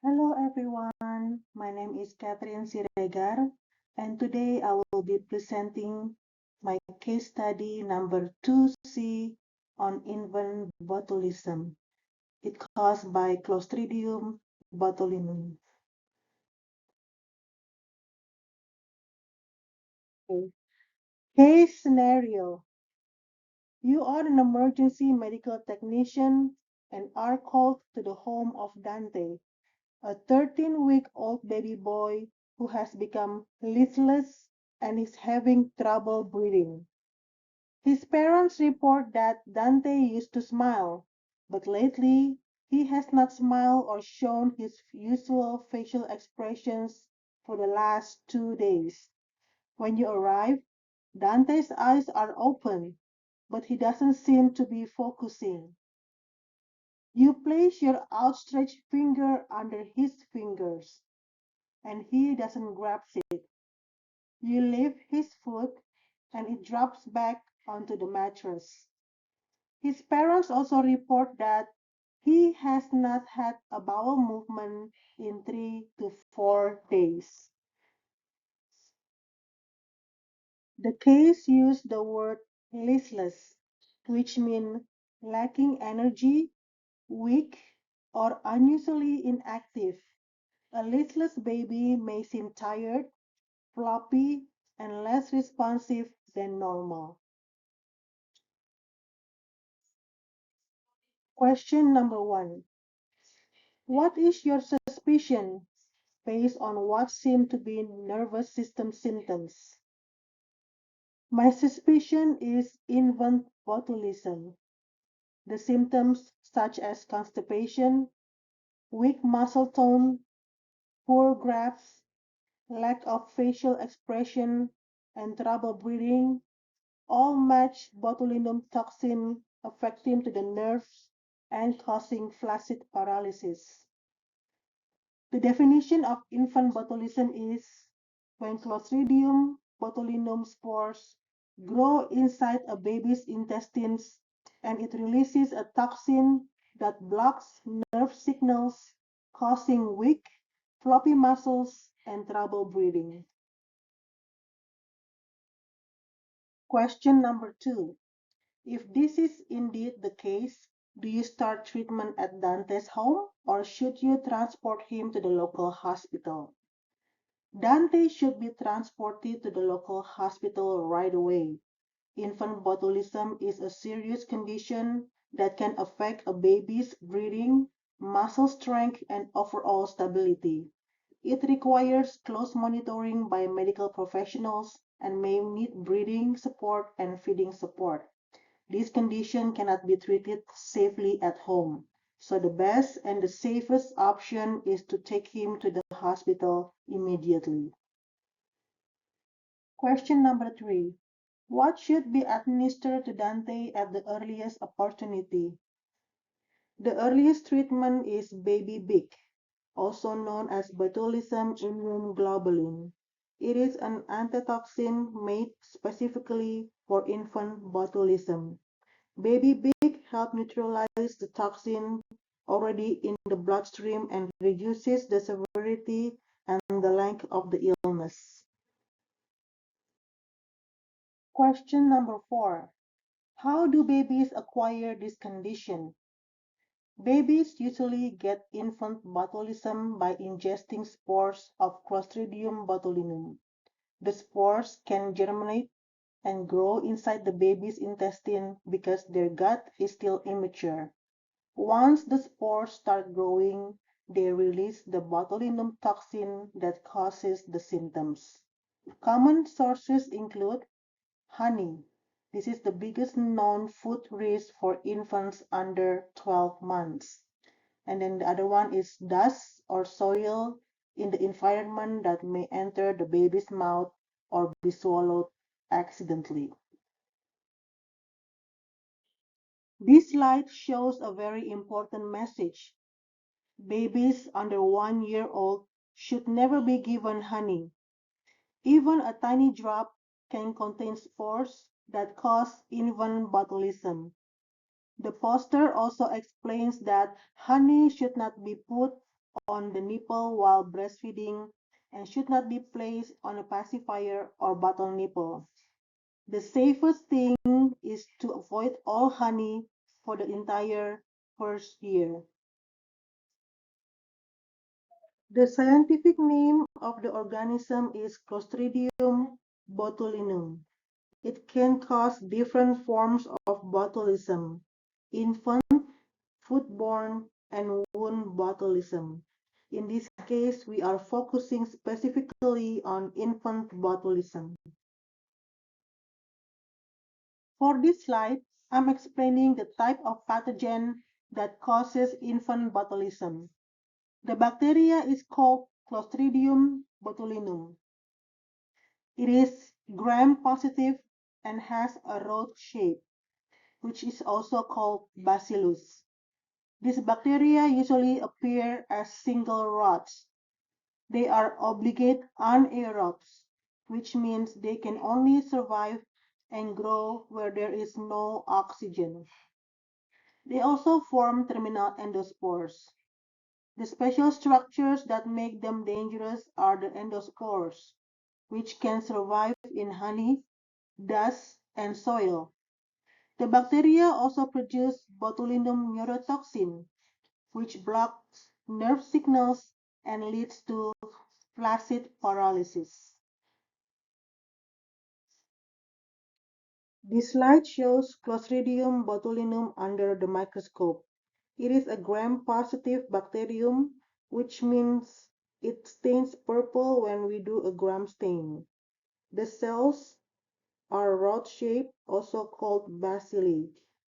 Hello everyone, my name is Chatrine Siregar and today I will be presenting my case study number 2C on infant botulism. It caused by Clostridium botulinum. Okay. Case scenario. You are an emergency medical technician and are called to the home of Dante, a 13-week-old baby boy who has become listless and is having trouble breathing. His parents report that Dante used to smile, but lately he has not smiled or shown his usual facial expressions for the last 2 days. When you arrive, Dante's eyes are open, but he doesn't seem to be focusing. You place your outstretched finger under his fingers, and he doesn't grab it. You lift his foot, and it drops back onto the mattress. His parents also report that he has not had a bowel movement in 3 to 4 days. The case used the word listless, which means lacking energy, weak, or unusually inactive. A listless baby may seem tired, floppy, and less responsive than normal. Question number one. What is your suspicion based on what seem to be nervous system symptoms? My suspicion is infant botulism. The symptoms such as constipation, weak muscle tone, poor grasp, lack of facial expression, and trouble breathing all match botulinum toxin affecting to the nerves and causing flaccid paralysis. The definition of infant botulism is when Clostridium botulinum spores grow inside a baby's intestines and it releases a toxin that blocks nerve signals, causing weak, floppy muscles and trouble breathing. Question number two. If this is indeed the case, do you start treatment at Dante's home or should you transport him to the local hospital? Dante should be transported to the local hospital right away. Infant botulism is a serious condition that can affect a baby's breathing, muscle strength, and overall stability. It requires close monitoring by medical professionals and may need breathing support and feeding support. This condition cannot be treated safely at home, so the best and the safest option is to take him to the hospital immediately. Question number three. What should be administered to Dante at the earliest opportunity? The earliest treatment is Baby Bic, also known as botulism immune globulin. It is an antitoxin made specifically for infant botulism. Baby Big helps neutralize the toxin already in the bloodstream and reduces the severity and the length of the illness. Question number four. How do babies acquire this condition? Babies usually get infant botulism by ingesting spores of Clostridium botulinum. The spores can germinate and grow inside the baby's intestine because their gut is still immature. Once the spores start growing, they release the botulinum toxin that causes the symptoms. Common sources include honey. This is the biggest known food risk for infants under 12 months. And then the other one is dust or soil in the environment that may enter the baby's mouth or be swallowed accidentally. This slide shows a very important message. Babies under 1 year old should never be given honey. Even a tiny drop can contain spores that cause infant botulism. The poster also explains that honey should not be put on the nipple while breastfeeding and should not be placed on a pacifier or bottle nipple. The safest thing is to avoid all honey for the entire first year. The scientific name of the organism is Clostridium botulinum. It can cause different forms of botulism: infant, foodborne, and wound botulism. In this case, we are focusing specifically on infant botulism. For this slide, I'm explaining the type of pathogen that causes infant botulism. The bacteria is called Clostridium botulinum. It is gram-positive and has a rod shape, which is also called bacillus. These bacteria usually appear as single rods. They are obligate anaerobes, which means they can only survive and grow where there is no oxygen. They also form terminal endospores. The special structures that make them dangerous are the endospores, which can survive in honey, dust, and soil. The bacteria also produce botulinum neurotoxin, which blocks nerve signals and leads to flaccid paralysis. This slide shows Clostridium botulinum under the microscope. It is a gram-positive bacterium, which means it stains purple when we do a gram stain. The cells are rod-shaped, also called bacilli.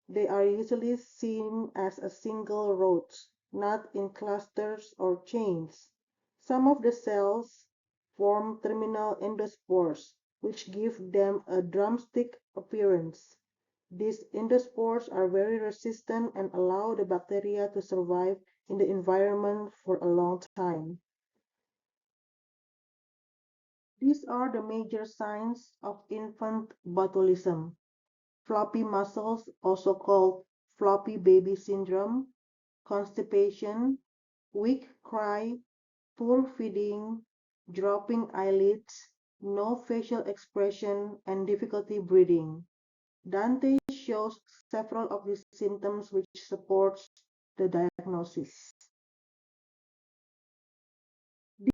They are usually seen as a single rods, not in clusters or chains. Some of the cells form terminal endospores, which give them a drumstick appearance. These endospores are very resistant and allow the bacteria to survive in the environment for a long time. These are the major signs of infant botulism: floppy muscles, also called floppy baby syndrome, constipation, weak cry, poor feeding, dropping eyelids, no facial expression, and difficulty breathing. Dante shows several of these symptoms which supports the diagnosis.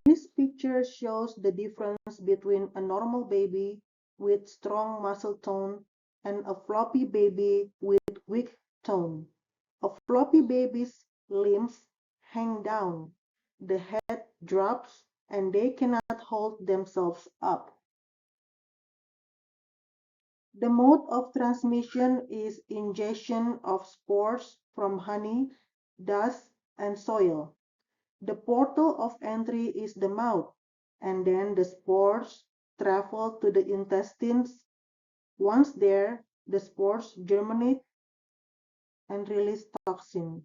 This picture shows the difference between a normal baby with strong muscle tone and a floppy baby with weak tone. A floppy baby's limbs hang down, the head drops, and they cannot hold themselves up. The mode of transmission is ingestion of spores from honey, dust, and soil. The portal of entry is the mouth, and then the spores travel to the intestines. Once there, the spores germinate and release toxin.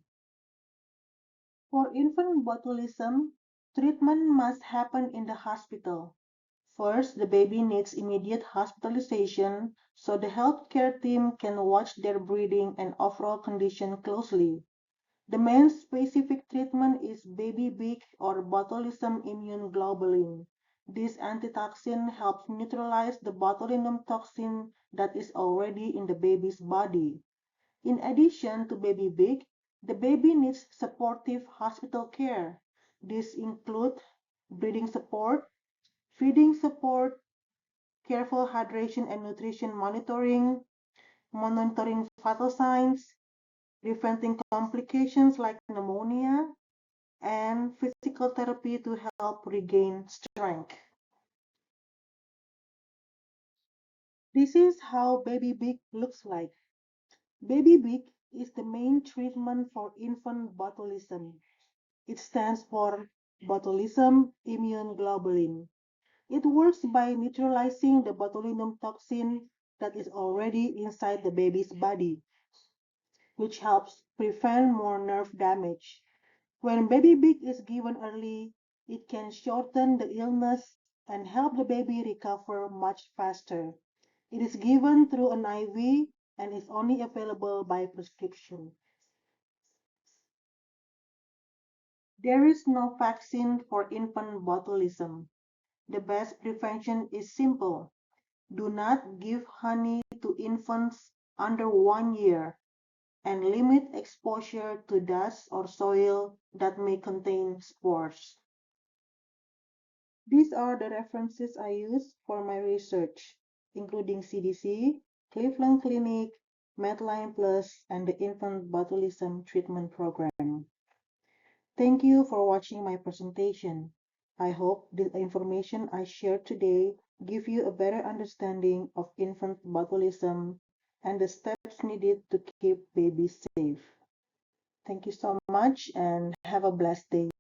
For infant botulism, treatment must happen in the hospital. First, the baby needs immediate hospitalization so the healthcare team can watch their breathing and overall condition closely. The main specific treatment is baby beak or botulism immune globulin. This antitoxin helps neutralize the botulinum toxin that is already in the baby's body. In addition to baby beak, the baby needs supportive hospital care. This includes breathing support, feeding support, careful hydration and nutrition monitoring, monitoring vital signs, preventing complications like pneumonia, and physical therapy to help regain strength. This is how baby beak looks like. Baby beak is the main treatment for infant botulism. It stands for botulism immune globulin. It works by neutralizing the botulinum toxin that is already inside the baby's body, which helps prevent more nerve damage. When baby beak is given early, it can shorten the illness and help the baby recover much faster. It is given through an IV and is only available by prescription. There is no vaccine for infant botulism. The best prevention is simple. Do not give honey to infants under 1 year and limit exposure to dust or soil that may contain spores. These are the references I use for my research, including CDC, Cleveland Clinic, Medline Plus, and the Infant Botulism Treatment Program. Thank you for watching my presentation. I hope the information I shared today give you a better understanding of infant botulism and the steps needed to keep babies safe. Thank you so much and have a blessed day.